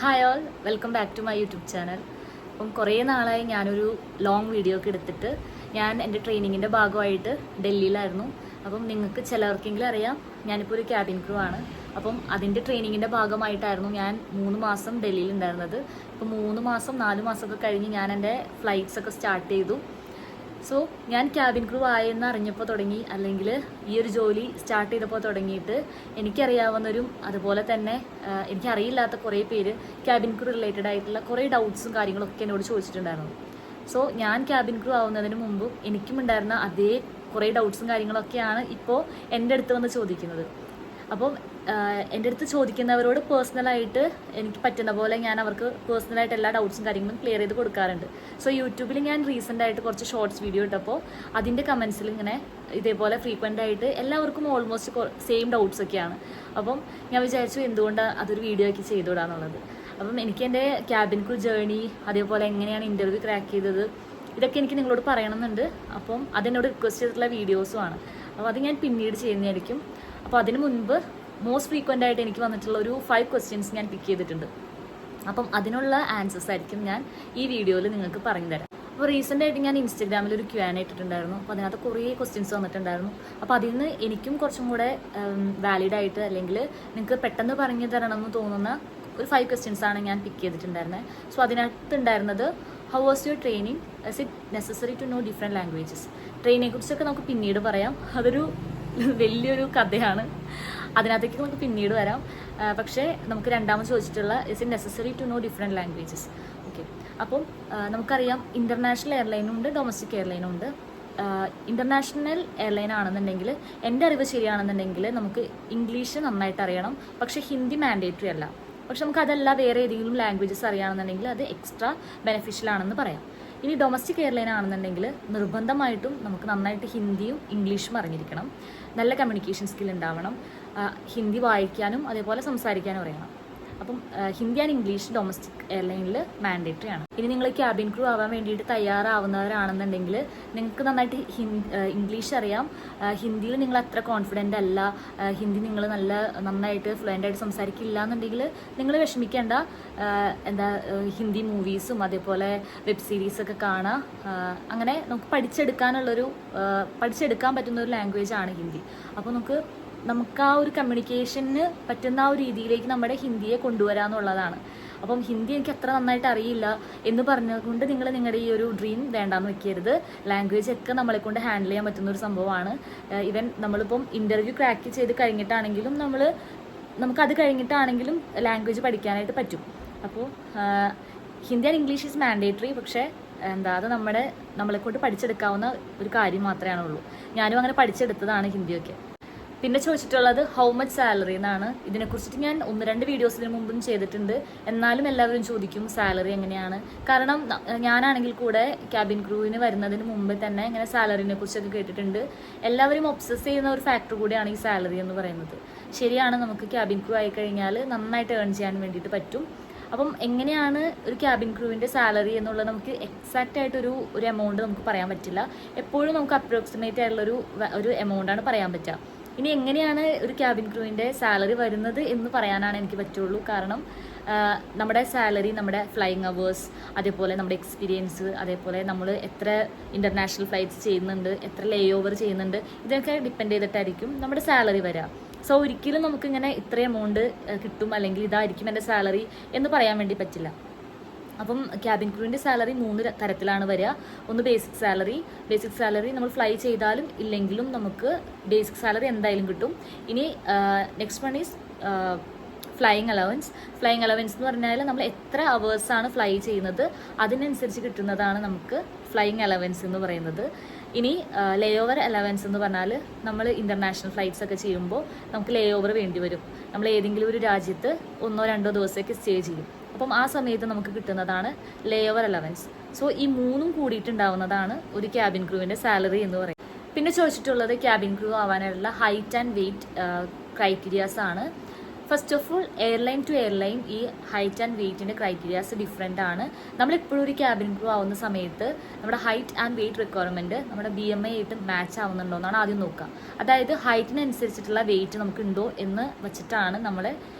Hi all, welcome back to my YouTube channel. അപ്പം കുറേ നാളായി ഞാനൊരു ലോങ് വീഡിയോ ഒക്കെ എടുത്തിട്ട് ഞാൻ എൻ്റെ ട്രെയിനിങ്ങിൻ്റെ ഭാഗമായിട്ട് ഡൽഹിയിലായിരുന്നു. അപ്പം നിങ്ങൾക്ക് ചിലർക്കെങ്കിലും അറിയാം, ഞാനിപ്പോൾ ഒരു ക്യാബിൻ ക്രൂ ആണ്. അപ്പം അതിൻ്റെ ട്രെയിനിങ്ങിൻ്റെ ഭാഗമായിട്ടായിരുന്നു ഞാൻ 3 മാസം ഡൽഹിയിലുണ്ടായിരുന്നത്. ഇപ്പോൾ 3 മാസം 4 മാസമൊക്കെ കഴിഞ്ഞ് ഞാൻ എൻ്റെ ഫ്ലൈറ്റ്സ് ഒക്കെ സ്റ്റാർട്ട് ചെയ്തു. സോ ഞാൻ ക്യാബിൻ ക്രൂ ആയെന്ന് അറിഞ്ഞപ്പോൾ തുടങ്ങി, അല്ലെങ്കിൽ ഈ ഒരു ജോലി സ്റ്റാർട്ട് ചെയ്തപ്പോൾ തുടങ്ങിയിട്ട് എനിക്കറിയാവുന്നവരും അതുപോലെ തന്നെ എനിക്കറിയില്ലാത്ത കുറേ പേര് ക്യാബിൻ ക്രൂ റിലേറ്റഡ് ആയിട്ടുള്ള കുറേ ഡൗട്ട്സും കാര്യങ്ങളൊക്കെ എന്നോട് ചോദിച്ചിട്ടുണ്ടായിരുന്നു. സോ ഞാൻ ക്യാബിൻ ക്രൂ ആവുന്നതിന് മുമ്പ് എനിക്കും ഉണ്ടായിരുന്ന അതേ കുറേ ഡൗട്ട്സും കാര്യങ്ങളൊക്കെയാണ് ഇപ്പോൾ എൻ്റെ അടുത്ത് വന്ന് ചോദിക്കുന്നത്. അപ്പം എൻ്റെ അടുത്ത് ചോദിക്കുന്നവരോട് പേഴ്സണലായിട്ട് എനിക്ക് പറ്റുന്ന പോലെ ഞാൻ അവർക്ക് പേഴ്സണലായിട്ട് എല്ലാ ഡൗട്ട്സും കാര്യങ്ങളും ക്ലിയർ ചെയ്ത് കൊടുക്കാറുണ്ട്. സോ യൂട്യൂബിൽ ഞാൻ റീസെൻ്റ് ആയിട്ട് കുറച്ച് ഷോർട്സ് വീഡിയോ ഇട്ടപ്പോൾ അതിൻ്റെ കമൻസിൽ ഇങ്ങനെ ഇതേപോലെ ഫ്രീക്വൻ്റ് ആയിട്ട് എല്ലാവർക്കും ഓൾമോസ്റ്റ് സെയിം ഡൗട്ട്സ് ഒക്കെയാണ്. അപ്പം ഞാൻ വിചാരിച്ചു എന്തുകൊണ്ട് അതൊരു വീഡിയോ ആക്കി ചെയ്തുവിടാന്നുള്ളത്. അപ്പം എനിക്ക് എൻ്റെ ക്യാബിൻ ക്രൂ ജേർണി, അതേപോലെ എങ്ങനെയാണ് ഇൻ്റർവ്യൂ ക്രാക്ക് ചെയ്തത്, ഇതൊക്കെ എനിക്ക് നിങ്ങളോട് പറയണമെന്നുണ്ട്. അപ്പം അതെന്നോട് റിക്വസ്റ്റ് ചെയ്തിട്ടുള്ള വീഡിയോസുമാണ്. അപ്പോൾ അത് ഞാൻ പിന്നീട് ചെയ്യുന്നതായിരിക്കും. അപ്പോൾ അതിന് മുൻപ് മോസ്റ്റ് ഫ്രീക്വൻ്റ് ആയിട്ട് എനിക്ക് വന്നിട്ടുള്ള ഒരു 5 ക്വസ്റ്റ്യൻസ് ഞാൻ പിക്ക് ചെയ്തിട്ടുണ്ട്. അപ്പം അതിനുള്ള ആൻസേഴ്സ് ആയിരിക്കും ഞാൻ ഈ വീഡിയോയിൽ നിങ്ങൾക്ക് പറഞ്ഞു തരാം. അപ്പോൾ റീസെൻ്റ് ആയിട്ട് ഞാൻ ഇൻസ്റ്റാഗ്രാമിൽ ഒരു Q&A ഇട്ടിട്ടുണ്ടായിരുന്നു. അപ്പോൾ അതിനകത്ത് കുറേ ക്വസ്റ്റ്യൻസ് വന്നിട്ടുണ്ടായിരുന്നു. അപ്പോൾ അതിൽ നിന്ന് എനിക്കും കുറച്ചും കൂടെ വാലിഡായിട്ട്, അല്ലെങ്കിൽ നിങ്ങൾക്ക് പെട്ടെന്ന് പറഞ്ഞു തരണം എന്ന് തോന്നുന്ന ഒരു 5 ക്വസ്റ്റ്യൻസാണ് ഞാൻ പിക്ക് ചെയ്തിട്ടുണ്ടായിരുന്നത്. സോ അതിനകത്ത് ഉണ്ടായിരുന്നത്, how was your training, is it necessary to know different languages. ട്രെയിനിനെ കുറിച്ചൊക്കെ നമുക്ക് പിന്നീട് പറയാം, അതൊരു വലിയൊരു കഥയാണ്, അതിനകത്തേക്ക് നമുക്ക് പിന്നീട് വരാം. പക്ഷേ നമുക്ക് രണ്ടാമത് ചോദിച്ചിട്ടുള്ള, is it necessary to know different languages. Okay, അപ്പം നമുക്കറിയാം ഇൻ്റർനാഷണൽ എയർലൈനും ഉണ്ട്, ഡൊമസ്റ്റിക് എയർലൈനും ഉണ്ട്. ഇൻ്റർനാഷണൽ എയർലൈൻ ആണെന്നുണ്ടെങ്കിൽ, എൻ്റെ അറിവ് ശരിയാണെന്നുണ്ടെങ്കിൽ നമുക്ക് ഇംഗ്ലീഷ് നന്നായിട്ട് അറിയണം, പക്ഷേ ഹിന്ദി മാൻഡേറ്ററി അല്ല. പക്ഷെ നമുക്ക് അതല്ല, വേറെ ഏതെങ്കിലും ലാംഗ്വേജസ് അറിയുകയാണെന്നുണ്ടെങ്കിൽ അത് എക്സ്ട്രാ ബെനിഫിഷ്യൽ ആണെന്ന് പറയാം. ഇനി ഡൊമസ്റ്റിക് എയർലൈൻ ആണെന്നുണ്ടെങ്കിൽ നിർബന്ധമായിട്ടും നമുക്ക് നന്നായിട്ട് ഹിന്ദിയും ഇംഗ്ലീഷും അറിഞ്ഞിരിക്കണം, നല്ല കമ്മ്യൂണിക്കേഷൻ സ്കിൽ ഉണ്ടാവണം, ഹിന്ദി വായിക്കാനും അതേപോലെ സംസാരിക്കാനും അറിയണം. അപ്പം ഹിന്ദി ആൻഡ് ഇംഗ്ലീഷ് ഡൊമസ്റ്റിക് എയർലൈനിൽ മാൻഡേറ്ററി ആണ്. ഇനി നിങ്ങൾ ക്യാബിൻ ക്രൂ ആവാൻ വേണ്ടിയിട്ട് തയ്യാറാവുന്നവരാണെന്നുണ്ടെങ്കിൽ നിങ്ങൾക്ക് നന്നായിട്ട് ഇംഗ്ലീഷ് അറിയാം, ഹിന്ദിയിൽ നിങ്ങൾ അത്ര കോൺഫിഡൻ്റ് അല്ല, ഹിന്ദി നിങ്ങൾ നന്നായിട്ട് ഫ്ലുവൻ്റ് ആയിട്ട് സംസാരിക്കില്ല എന്നുണ്ടെങ്കിൽ നിങ്ങൾ വിഷമിക്കേണ്ട. ഹിന്ദി മൂവീസും അതേപോലെ വെബ് സീരീസൊക്കെ കാണാം. അങ്ങനെ നമുക്ക് പഠിച്ചെടുക്കാൻ പറ്റുന്ന ഒരു ലാംഗ്വേജ് ആണ് ഹിന്ദി. അപ്പോൾ നമുക്ക് ആ ഒരു കമ്മ്യൂണിക്കേഷന് പറ്റുന്ന ആ ഒരു രീതിയിലേക്ക് നമ്മുടെ ഹിന്ദിയെ കൊണ്ടുവരാമെന്നുള്ളതാണ്. അപ്പം ഹിന്ദി എനിക്ക് അത്ര നന്നായിട്ട് അറിയില്ല എന്ന് പറഞ്ഞുകൊണ്ട് നിങ്ങൾ നിങ്ങളുടെ ഈ ഒരു ഡ്രീം വേണ്ടാന്ന് വെക്കരുത്. ലാംഗ്വേജ് ഒക്കെ നമ്മളെ കൊണ്ട് ഹാൻഡിൽ ചെയ്യാൻ പറ്റുന്ന ഒരു സംഭവമാണ്. ഈവൻ നമ്മളിപ്പം ഇൻ്റർവ്യൂ ക്രാക്ക് ചെയ്ത് കഴിഞ്ഞിട്ടാണെങ്കിലും നമുക്കത് കഴിഞ്ഞിട്ടാണെങ്കിലും ലാംഗ്വേജ് പഠിക്കാനായിട്ട് പറ്റും. അപ്പോൾ Hindi and English is mandatory. പക്ഷേ അത് നമ്മളെ കൊണ്ട് പഠിച്ചെടുക്കാവുന്ന ഒരു കാര്യം മാത്രമേ ഉള്ളൂ. ഞാനും അങ്ങനെ പഠിച്ചെടുത്തതാണ് ഹിന്ദിയൊക്കെ. പിന്നെ ചോദിച്ചിട്ടുള്ളത് ഹൗ മച്ച് സാലറി എന്നാണ്. ഇതിനെക്കുറിച്ചിട്ട് ഞാൻ 1-2 വീഡിയോസിന് മുമ്പും ചെയ്തിട്ടുണ്ട്. എന്നാലും എല്ലാവരും ചോദിക്കും സാലറി എങ്ങനെയാണ്. കാരണം ഞാനാണെങ്കിൽ കൂടെ ക്യാബിൻ ക്രൂവിന് വരുന്നതിന് മുമ്പ് തന്നെ ഇങ്ങനെ സാലറിനെ കുറിച്ചൊക്കെ കേട്ടിട്ടുണ്ട്. എല്ലാവരും ഒബ്സസ് ചെയ്യുന്ന ഒരു ഫാക്ടർ കൂടിയാണ് ഈ സാലറി എന്ന് പറയുന്നത്. ശരിയാണ്, നമുക്ക് ക്യാബിൻ ക്രൂ ആയി കഴിഞ്ഞാൽ നന്നായിട്ട് ഏൺ ചെയ്യാൻ വേണ്ടിയിട്ട് പറ്റും. അപ്പം എങ്ങനെയാണ് ഒരു ക്യാബിൻ ക്രൂവിൻ്റെ സാലറി എന്നുള്ളത് നമുക്ക് എക്സാക്റ്റ് ആയിട്ടൊരു എമൗണ്ട് നമുക്ക് പറയാൻ പറ്റില്ല. എപ്പോഴും നമുക്ക് അപ്രോക്സിമേറ്റ് ആയിട്ടുള്ളൊരു എമൗണ്ടാണ് പറയാൻ പറ്റുക. ഇനി എങ്ങനെയാണ് ഒരു ക്യാബിൻ ക്രൂവിൻ്റെ സാലറി വരുന്നത് എന്ന് പറയാനാണ് എനിക്ക് പറ്റുള്ളൂ. കാരണം നമ്മുടെ സാലറി നമ്മുടെ ഫ്ലൈയിങ് അവേഴ്സ്, അതേപോലെ നമ്മുടെ എക്സ്പീരിയൻസ്, അതേപോലെ നമ്മൾ എത്ര ഇൻ്റർനാഷണൽ ഫ്ലൈറ്റ്സ് ചെയ്യുന്നുണ്ട്, എത്ര ലേ ഓവർ ചെയ്യുന്നുണ്ട്, ഇതൊക്കെ ഡിപ്പെൻഡ് ചെയ്തിട്ടായിരിക്കും നമ്മുടെ സാലറി വരിക. സോ ഒരിക്കലും നമുക്കിങ്ങനെ ഇത്ര എമൗണ്ട് കിട്ടും അല്ലെങ്കിൽ ഇതായിരിക്കും എൻ്റെ സാലറി എന്ന് പറയാൻ വേണ്ടി പറ്റില്ല. അപ്പം ക്യാബിൻ ക്രൂവിൻ്റെ സാലറി 3 തരത്തിലാണ് വരിക. ഒന്ന് ബേസിക് സാലറി നമ്മൾ ഫ്ലൈ ചെയ്താലും ഇല്ലെങ്കിലും നമുക്ക് ബേസിക് സാലറി എന്തായാലും കിട്ടും. ഇനി next one is flying allowance എന്ന് പറഞ്ഞാൽ നമ്മൾ എത്ര അവേഴ്സാണ് ഫ്ലൈ ചെയ്യുന്നത് അതിനനുസരിച്ച് കിട്ടുന്നതാണ് നമുക്ക് ഫ്ലൈയിങ് അലവൻസ് എന്ന് പറയുന്നത്. ഇനി ലേ ഓവർ അലവൻസ് എന്ന് പറഞ്ഞാൽ നമ്മൾ ഇൻ്റർനാഷണൽ ഫ്ലൈറ്റ്സ് ഒക്കെ ചെയ്യുമ്പോൾ നമുക്ക് ലേ ഓവർ വേണ്ടി വരും. നമ്മൾ ഏതെങ്കിലും ഒരു രാജ്യത്ത് 1-2 ദിവസമൊക്കെ സ്റ്റേ ചെയ്യും. അപ്പം ആ സമയത്ത് നമുക്ക് കിട്ടുന്നതാണ് ലേ ഓവർ അലവൻസ്. സോ ഈ 3ഉം കൂടിയിട്ടുണ്ടാവുന്നതാണ് ഒരു ക്യാബിൻ ക്രൂവിൻ്റെ സാലറി എന്ന് പറയുന്നത്. പിന്നെ ചോദിച്ചിട്ടുള്ളത് ക്യാബിൻ ക്രൂ ആവാനുള്ള ഹൈറ്റ് ആൻഡ് വെയ്റ്റ് ക്രൈറ്റീരിയാസ് ആണ്. First of all, airline to airline ഈ ഹൈറ്റ് ആൻഡ് വെയ്റ്റിൻ്റെ ക്രൈറ്റീരിയാസ് ഡിഫറെൻ്റ് ആണ്. നമ്മളെപ്പോഴും ഒരു ക്യാബിൻ ക്രൂ ആവുന്ന സമയത്ത് നമ്മുടെ ഹൈറ്റ് ആൻഡ് വെയ്റ്റ് റിക്വയർമെൻറ്റ് നമ്മുടെ BMI ആയിട്ട് മാച്ച് ആവുന്നുണ്ടോ എന്നാണ് ആദ്യം നോക്കുക. അതായത് ഹൈറ്റിനനുസരിച്ചിട്ടുള്ള വെയ്റ്റ് നമുക്ക് ഉണ്ടോ എന്ന് വെച്ചിട്ടാണ് നമ്മൾ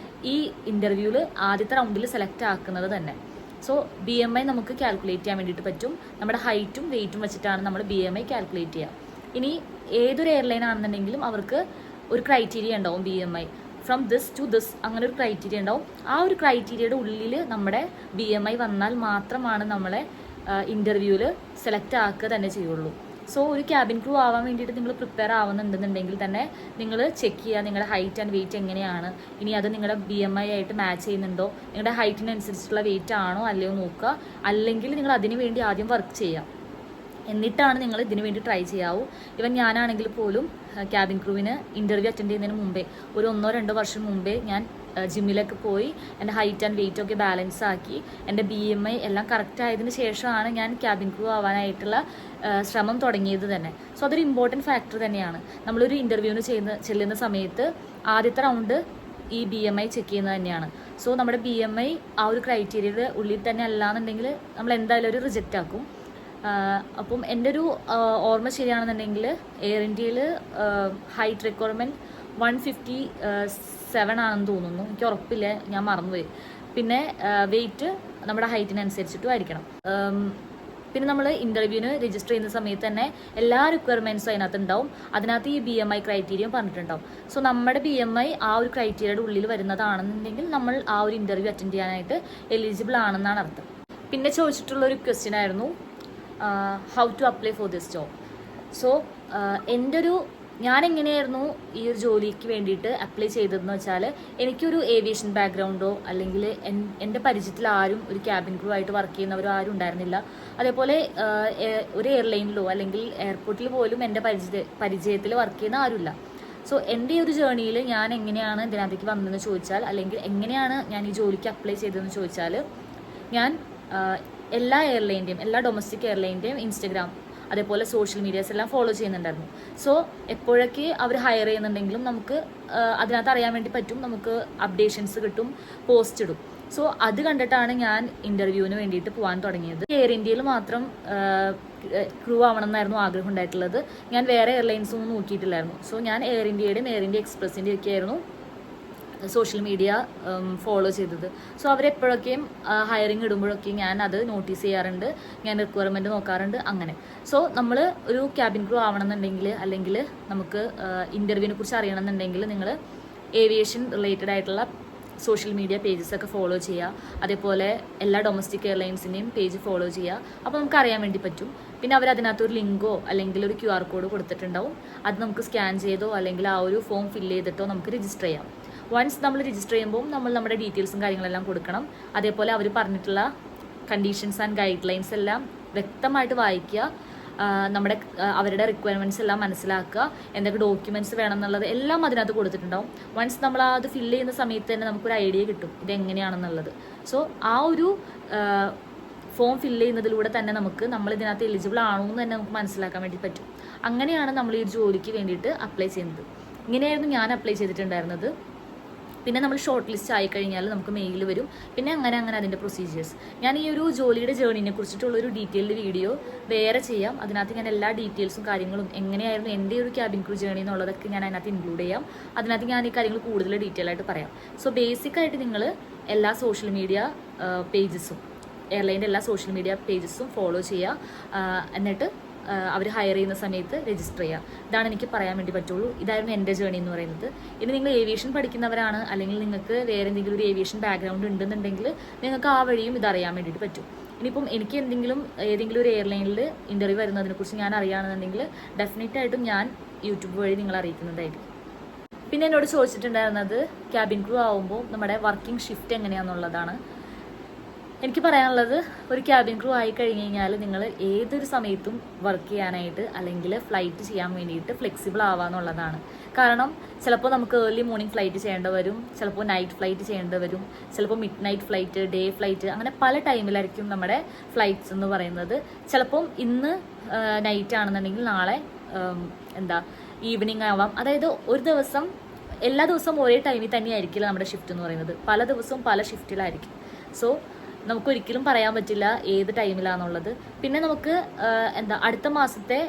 ഈ ഇൻ്റർവ്യൂവിൽ ആദ്യത്തെ റൗണ്ടിൽ സെലക്ട് ആക്കുന്നത് തന്നെ. സോ BMI നമുക്ക് കാൽക്കുലേറ്റ് ചെയ്യാൻ വേണ്ടിയിട്ട് പറ്റും. നമ്മുടെ ഹൈറ്റും വെയിറ്റും വെച്ചിട്ടാണ് നമ്മൾ BMI കാൽക്കുലേറ്റ് ചെയ്യുക. ഇനി ഏതൊരു എയർലൈൻ ആണെന്നുണ്ടെങ്കിലും അവർക്ക് ഒരു ക്രൈറ്റീരിയ ഉണ്ടാവും. BMI from this to this അങ്ങനെ ഒരു ക്രൈറ്റീരിയ ഉണ്ടാവും. ആ ഒരു ക്രൈറ്റീരിയയുടെ ഉള്ളിൽ നമ്മുടെ BMI വന്നാൽ മാത്രമാണ് നമ്മളെ ഇൻ്റർവ്യൂവിൽ സെലക്ട് ആക്കുക തന്നെ ചെയ്യുള്ളൂ. സോ ഒരു ക്യാബിൻ ക്രൂ ആവാൻ വേണ്ടിയിട്ട് നിങ്ങൾ പ്രിപ്പയർ ആവുന്നുണ്ടെന്നുണ്ടെങ്കിൽ തന്നെ നിങ്ങൾ ചെക്ക് ചെയ്യുക നിങ്ങളുടെ ഹൈറ്റ് ആൻഡ് വെയിറ്റ് എങ്ങനെയാണ്. ഇനി അത് നിങ്ങളുടെ BMI ആയിട്ട് മാച്ച് ചെയ്യുന്നുണ്ടോ, നിങ്ങളുടെ ഹൈറ്റിനനുസരിച്ചുള്ള വെയിറ്റ് ആണോ അല്ലയോ നോക്കുക. അല്ലെങ്കിൽ നിങ്ങൾ അതിന് വേണ്ടി ആദ്യം വർക്ക് ചെയ്യുക, എന്നിട്ടാണ് നിങ്ങൾ ഇതിനു വേണ്ടി ട്രൈ ചെയ്യാവൂ. ഇവൻ ഞാനാണെങ്കിൽ പോലും ക്യാബിൻ ക്രൂവിന് ഇൻ്റർവ്യൂ അറ്റൻഡ് ചെയ്യുന്നതിന് മുമ്പേ ഒരു 1-2 വർഷം മുമ്പേ ഞാൻ ജിമ്മിലൊക്കെ പോയി എൻ്റെ ഹൈറ്റ് ആൻഡ് വെയിറ്റ് ഒക്കെ ബാലൻസ് ആക്കി എൻ്റെ BMI എല്ലാം കറക്റ്റ് ആയതിനു ശേഷമാണ് ഞാൻ ക്യാബിൻ ക്രൂ ആവാനായിട്ടുള്ള ശ്രമം തുടങ്ങിയത് തന്നെ. സോ അതൊരു ഇമ്പോർട്ടൻറ്റ് ഫാക്ടർ തന്നെയാണ്. നമ്മളൊരു ഇൻ്റർവ്യൂവിന് ചെല്ലുന്ന സമയത്ത് ആദ്യത്തെ റൗണ്ട് ഈ BMI ചെക്ക് ചെയ്യുന്നത് തന്നെയാണ്. സോ നമ്മുടെ BMI ആ ഒരു ക്രൈറ്റീരിയയുടെ ഉള്ളിൽ തന്നെ അല്ലാന്നുണ്ടെങ്കിൽ നമ്മൾ എന്തായാലും ഒരു റിജക്റ്റ് ആക്കും. അപ്പം എൻ്റെ ഒരു ഓർമ്മ ശരിയാണെന്നുണ്ടെങ്കിൽ എയർ ഇന്ത്യയിൽ ഹൈറ്റ് റിക്വയർമെൻറ്റ് 157 ആണെന്ന് തോന്നുന്നു, എനിക്ക് ഉറപ്പില്ല, ഞാൻ മറന്നുപോയി. പിന്നെ വെയിറ്റ് നമ്മുടെ ഹൈറ്റിനനുസരിച്ചിട്ടും ആയിരിക്കണം. പിന്നെ നമ്മൾ ഇൻ്റർവ്യൂവിന് രജിസ്റ്റർ ചെയ്യുന്ന സമയത്ത് തന്നെ എല്ലാ റിക്വയർമെൻറ്റ്സും അതിനകത്ത് ഉണ്ടാവും. അതിനകത്ത് ഈ BMI ക്രൈറ്റീരിയ പറഞ്ഞിട്ടുണ്ടാവും. സോ നമ്മുടെ BMI ആ ഒരു ക്രൈറ്റീരിയയുടെ ഉള്ളിൽ വരുന്നതാണെന്നുണ്ടെങ്കിൽ നമ്മൾ ആ ഒരു ഇൻ്റർവ്യൂ അറ്റൻഡ് ചെയ്യാനായിട്ട് എലിജിബിൾ ആണെന്നാണ് അർത്ഥം. പിന്നെ ചോദിച്ചിട്ടുള്ള ഒരു ക്വസ്റ്റ്യൻ ആയിരുന്നു how to apply for this job. So ഞാൻ എങ്ങനെയായിരുന്നു ഈ ഒരു ജോലിക്ക് വേണ്ടിയിട്ട് അപ്ലൈ ചെയ്തതെന്ന് വെച്ചാൽ, എനിക്കൊരു ഏവിയേഷൻ ബാക്ക്ഗ്രൗണ്ടോ അല്ലെങ്കിൽ എൻ്റെ പരിചയത്തിൽ ആരും ഒരു ക്യാബിൻ ക്രൂ ആയിട്ട് വർക്ക് ചെയ്യുന്നവരോ ആരും ഉണ്ടായിരുന്നില്ല. അതേപോലെ ഒരു എയർലൈനിലോ അല്ലെങ്കിൽ എയർപോർട്ടിൽ പോലും എൻ്റെ പരിചയത്തിൽ വർക്ക് ചെയ്യുന്ന ആരുമില്ല. സോ എൻ്റെ ഒരു ജേർണിയിൽ ഞാൻ എങ്ങനെയാണ് ഇതിനകത്തേക്ക് വന്നതെന്ന് ചോദിച്ചാൽ, അല്ലെങ്കിൽ എങ്ങനെയാണ് ഞാൻ ഈ ജോലിക്ക് അപ്ലൈ ചെയ്തതെന്ന് ചോദിച്ചാൽ, ഞാൻ എല്ലാ എയർലൈൻ്റെയും എല്ലാ ഡൊമസ്റ്റിക് എയർലൈൻ്റെയും ഇൻസ്റ്റഗ്രാം അതേപോലെ സോഷ്യൽ മീഡിയാസ് എല്ലാം ഫോളോ ചെയ്യുന്നുണ്ടായിരുന്നു. സോ എപ്പോഴൊക്കെ അവർ ഹയർ ചെയ്യുന്നുണ്ടെങ്കിലും നമുക്ക് അതിനകത്ത് അറിയാൻ വേണ്ടി പറ്റും, നമുക്ക് അപ്ഡേഷൻസ് കിട്ടും, പോസ്റ്റ് ഇടും. സോ അത് കണ്ടിട്ടാണ് ഞാൻ ഇൻ്റർവ്യൂവിന് വേണ്ടിയിട്ട് പോകാൻ തുടങ്ങിയത്. എയർ ഇന്ത്യയിൽ മാത്രം ക്രൂ ആവണം എന്നായിരുന്നു ആഗ്രഹം ഉണ്ടായിട്ടുള്ളത്. ഞാൻ വേറെ എയർലൈൻസൊന്നും നോക്കിയിട്ടില്ലായിരുന്നു. സോ ഞാൻ എയർ ഇന്ത്യയുടെയും എയർ ഇന്ത്യ എക്സ്പ്രസിൻ്റെ ഒക്കെ ആയിരുന്നു സോഷ്യൽ മീഡിയ ഫോളോ ചെയ്തത്. സോ അവരെപ്പോഴൊക്കെയും ഹയറിങ് ഇടുമ്പോഴൊക്കെയും ഞാൻ അത് നോട്ടീസ് ചെയ്യാറുണ്ട്, ഞാൻ റിക്വയർമെൻറ്റ് നോക്കാറുണ്ട് അങ്ങനെ. സോ നമ്മൾ ഒരു ക്യാബിൻ ക്രൂ ആവണമെന്നുണ്ടെങ്കിൽ അല്ലെങ്കിൽ നമുക്ക് ഇൻ്റർവ്യൂവിനെ കുറിച്ച് അറിയണമെന്നുണ്ടെങ്കിൽ നിങ്ങൾ ഏവിയേഷൻ റിലേറ്റഡ് ആയിട്ടുള്ള സോഷ്യൽ മീഡിയ പേജസ് ഒക്കെ ഫോളോ ചെയ്യുക. അതേപോലെ എല്ലാ ഡൊമസ്റ്റിക് എയർലൈൻസിൻ്റെയും പേജ് ഫോളോ ചെയ്യുക. അപ്പോൾ നമുക്ക് അറിയാൻ വേണ്ടി പറ്റും. പിന്നെ അവർ അതിനകത്തൊരു ലിങ്കോ അല്ലെങ്കിൽ ഒരു QR കോഡ് കൊടുത്തിട്ടുണ്ടാവും. അത് നമുക്ക് സ്കാൻ ചെയ്തോ അല്ലെങ്കിൽ ആ ഒരു ഫോം ഫില്ല് ചെയ്തിട്ടോ നമുക്ക് രജിസ്റ്റർ ചെയ്യാം. വൺസ് നമ്മൾ രജിസ്റ്റർ ചെയ്യുമ്പോൾ നമ്മൾ നമ്മുടെ ഡീറ്റെയിൽസും കാര്യങ്ങളെല്ലാം കൊടുക്കണം. അതേപോലെ അവർ പറഞ്ഞിട്ടുള്ള കണ്ടീഷൻസ് ആൻഡ് ഗൈഡ് ലൈൻസ് എല്ലാം വ്യക്തമായിട്ട് വായിക്കുക. അവരുടെ റിക്വയർമെൻറ്റ്സ് എല്ലാം മനസ്സിലാക്കുക. എന്തൊക്കെ ഡോക്യുമെൻറ്റ്സ് വേണം എന്നുള്ളത് എല്ലാം അതിനകത്ത് കൊടുത്തിട്ടുണ്ടാവും. വൺസ് നമ്മൾ അത് ഫില്ല് ചെയ്യുന്ന സമയത്ത് തന്നെ നമുക്കൊരു ഐഡിയ കിട്ടും ഇതെങ്ങനെയാണെന്നുള്ളത്. സോ ആ ഒരു ഫോം ഫില്ല് ചെയ്യുന്നതിലൂടെ തന്നെ നമ്മൾ ഇതിനകത്ത് എലിജിബിൾ ആണോ എന്ന് തന്നെ നമുക്ക് മനസ്സിലാക്കാൻ വേണ്ടി പറ്റും. അങ്ങനെയാണ് നമ്മൾ ഈ ജോലിക്ക് വേണ്ടിയിട്ട് അപ്ലൈ ചെയ്യുന്നത്. ഇങ്ങനെയായിരുന്നു ഞാൻ അപ്ലൈ ചെയ്തിട്ടുണ്ടായിരുന്നത്. പിന്നെ നമ്മൾ ഷോർട്ട് ലിസ്റ്റ് ആയി കഴിഞ്ഞാൽ നമുക്ക് മെയിൽ വരും. പിന്നെ അങ്ങനെ അതിൻ്റെ പ്രൊസീജിയേഴ്സ്. ഞാൻ ഈ ഒരു ജോലിയുടെ ജേർണിനെ കുറിച്ചിട്ടുള്ളൊരു ഡീറ്റെയിൽഡ് വീഡിയോ വേറെ ചെയ്യാം. അതിനകത്ത് ഞാൻ എല്ലാ ഡീറ്റെയിൽസും കാര്യങ്ങളും എങ്ങനെയായിരുന്നു എൻ്റെ ഒരു ക്യാബിൻ ക്രൂ ജേർണി എന്നുള്ളതൊക്കെ ഞാൻ അതിനകത്ത് ഇൻക്ലൂഡ് ചെയ്യാം. അതിനകത്ത് ഞാൻ ഈ കാര്യങ്ങൾ കൂടുതൽ ഡീറ്റെയിൽ ആയിട്ട് പറയാം. സോ ബേസിക്കായിട്ട് നിങ്ങൾ എല്ലാ സോഷ്യൽ മീഡിയ പേജസും എയർലൈൻ്റെ എല്ലാ സോഷ്യൽ മീഡിയ പേജസും ഫോളോ ചെയ്യുക. എന്നിട്ട് അവർ ഹയർ ചെയ്യുന്ന സമയത്ത് രജിസ്റ്റർ ചെയ്യുക. ഇതാണ് എനിക്ക് പറയാൻ വേണ്ടി പറ്റുള്ളൂ. ഇതായിരുന്നു എൻ്റെ ജേർണി എന്ന് പറയുന്നത്. ഇനി നിങ്ങൾ ഏവിയേഷൻ പഠിക്കുന്നവരാണ് അല്ലെങ്കിൽ നിങ്ങൾക്ക് വേറെ എന്തെങ്കിലും ഒരു ഏവിയേഷൻ ബാക്ക്ഗ്രൗണ്ട് ഉണ്ടെന്നുണ്ടെങ്കിൽ നിങ്ങൾക്ക് ആ വഴിയും ഇതറിയാൻ വേണ്ടിയിട്ട് പറ്റും. ഇനിയിപ്പം എനിക്ക് ഏതെങ്കിലും ഒരു എയർലൈനിൽ ഇൻ്റർവ്യൂ വരുന്നതിനെക്കുറിച്ച് ഞാൻ അറിയുകയാണെന്നുണ്ടെങ്കിൽ ഡെഫിനറ്റായിട്ടും ഞാൻ യൂട്യൂബ് വഴി നിങ്ങളെ അറിയിക്കുന്നതായിരിക്കും. പിന്നെ എന്നോട് ചോദിച്ചിട്ടുണ്ടായിരുന്നത് ക്യാബിൻ ക്രൂ ആവുമ്പോൾ നമ്മുടെ വർക്കിംഗ് ഷിഫ്റ്റ് എങ്ങനെയാണെന്നുള്ളതാണ്. എനിക്ക് പറയാനുള്ളത്, ഒരു ക്യാബിൻ ക്രൂ ആയി കഴിഞ്ഞ് കഴിഞ്ഞാൽ നിങ്ങൾ ഏതൊരു സമയത്തും വർക്ക് ചെയ്യാനായിട്ട് അല്ലെങ്കിൽ ഫ്ലൈറ്റ് ചെയ്യാൻ വേണ്ടിയിട്ട് ഫ്ലെക്സിബിൾ ആവാന്നുള്ളതാണ്. കാരണം ചിലപ്പോൾ നമുക്ക് ഏർലി മോർണിംഗ് ഫ്ലൈറ്റ് ചെയ്യേണ്ടി വരും, ചിലപ്പോൾ നൈറ്റ് ഫ്ലൈറ്റ് ചെയ്യേണ്ടി വരും, ചിലപ്പോൾ mid night flight, day flight, അങ്ങനെ പല ടൈമിലായിരിക്കും നമ്മുടെ ഫ്ലൈറ്റ്സ് എന്ന് പറയുന്നത്. ചിലപ്പം ഇന്ന് നൈറ്റ് ആണെന്നുണ്ടെങ്കിൽ നാളെ ഈവനിങ് ആവാം. അതായത് ഒരു ദിവസം എല്ലാ ദിവസവും ഒരേ ടൈമിൽ തന്നെയായിരിക്കില്ല നമ്മുടെ ഷിഫ്റ്റ് എന്ന് പറയുന്നത്. പല ദിവസവും പല ഷിഫ്റ്റിലായിരിക്കും. സോ നമുക്കൊരിക്കലും പറയാൻ പറ്റില്ല ഏത് ടൈമിലാണെന്നുള്ളത്. പിന്നെ നമുക്ക് അടുത്ത മാസത്തെ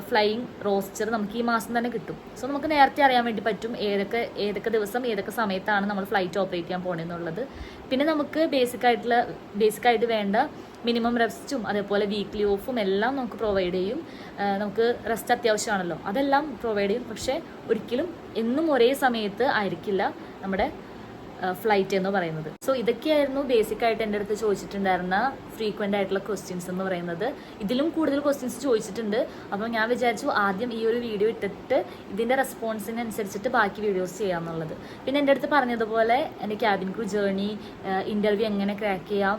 ഫ്ലൈയിങ് റോസ്റ്റർ നമുക്ക് ഈ മാസം തന്നെ കിട്ടും. സോ നമുക്ക് നേരത്തെ അറിയാൻ വേണ്ടി പറ്റും ഏതൊക്കെ ദിവസം ഏതൊക്കെ സമയത്താണ് നമ്മൾ ഫ്ലൈറ്റ് ഓപ്പറേറ്റ് ചെയ്യാൻ പോകണമെന്നുള്ളത്. പിന്നെ നമുക്ക് ബേസിക്കായിട്ട് വേണ്ട മിനിമം റെസ്റ്റും അതേപോലെ വീക്ക്ലി ഓഫും എല്ലാം നമുക്ക് പ്രൊവൈഡ് ചെയ്യും. നമുക്ക് റെസ്റ്റ് അത്യാവശ്യമാണല്ലോ, അതെല്ലാം പ്രൊവൈഡ് ചെയ്യും. പക്ഷേ ഒരിക്കലും എന്നും ഒരേ സമയത്ത് ആയിരിക്കില്ല നമ്മുടെ ഫ്ലൈറ്റ് എന്ന് പറയുന്നത്. സോ ഇതൊക്കെയായിരുന്നു ബേസിക്കായിട്ട് എൻ്റെ അടുത്ത് ചോദിച്ചിട്ടുണ്ടായിരുന്ന ഫ്രീക്വൻ്റ് ആയിട്ടുള്ള ക്വസ്റ്റ്യൻസ് എന്ന് പറയുന്നത്. ഇതിലും കൂടുതൽ ക്വസ്റ്റ്യൻസ് ചോദിച്ചിട്ടുണ്ട്. അപ്പോൾ ഞാൻ വിചാരിച്ചു ആദ്യം ഈ ഒരു വീഡിയോ ഇട്ടിട്ട് ഇതിൻ്റെ റെസ്പോൺസിനനുസരിച്ചിട്ട് ബാക്കി വീഡിയോസ് ചെയ്യാമെന്നുള്ളത്. പിന്നെ എൻ്റെ അടുത്ത് പറഞ്ഞതുപോലെ എൻ്റെ ക്യാബിൻ ക്രൂ ജേർണി, ഇൻ്റർവ്യൂ എങ്ങനെ ക്രാക്ക് ചെയ്യാം,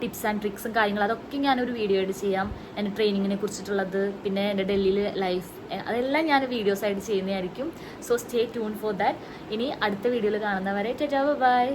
ടിപ്സ് ആൻഡ് ട്രിക്സും കാര്യങ്ങളും അതൊക്കെ ഞാനൊരു വീഡിയോ ആയിട്ട് ചെയ്യാം. എൻ്റെ ട്രെയിനിങ്ങിനെ കുറിച്ചിട്ടുള്ളത്, പിന്നെ എൻ്റെ ഡൽഹിയിൽ ലൈഫ്, അതെല്ലാം ഞാൻ വീഡിയോസ് ആയിട്ട് ചെയ്യുന്നതായിരിക്കും. So stay tune for that. ഇനി അടുത്ത വീഡിയോയിൽ കാണുന്നവരെ ടാറ്റാ ബൈ.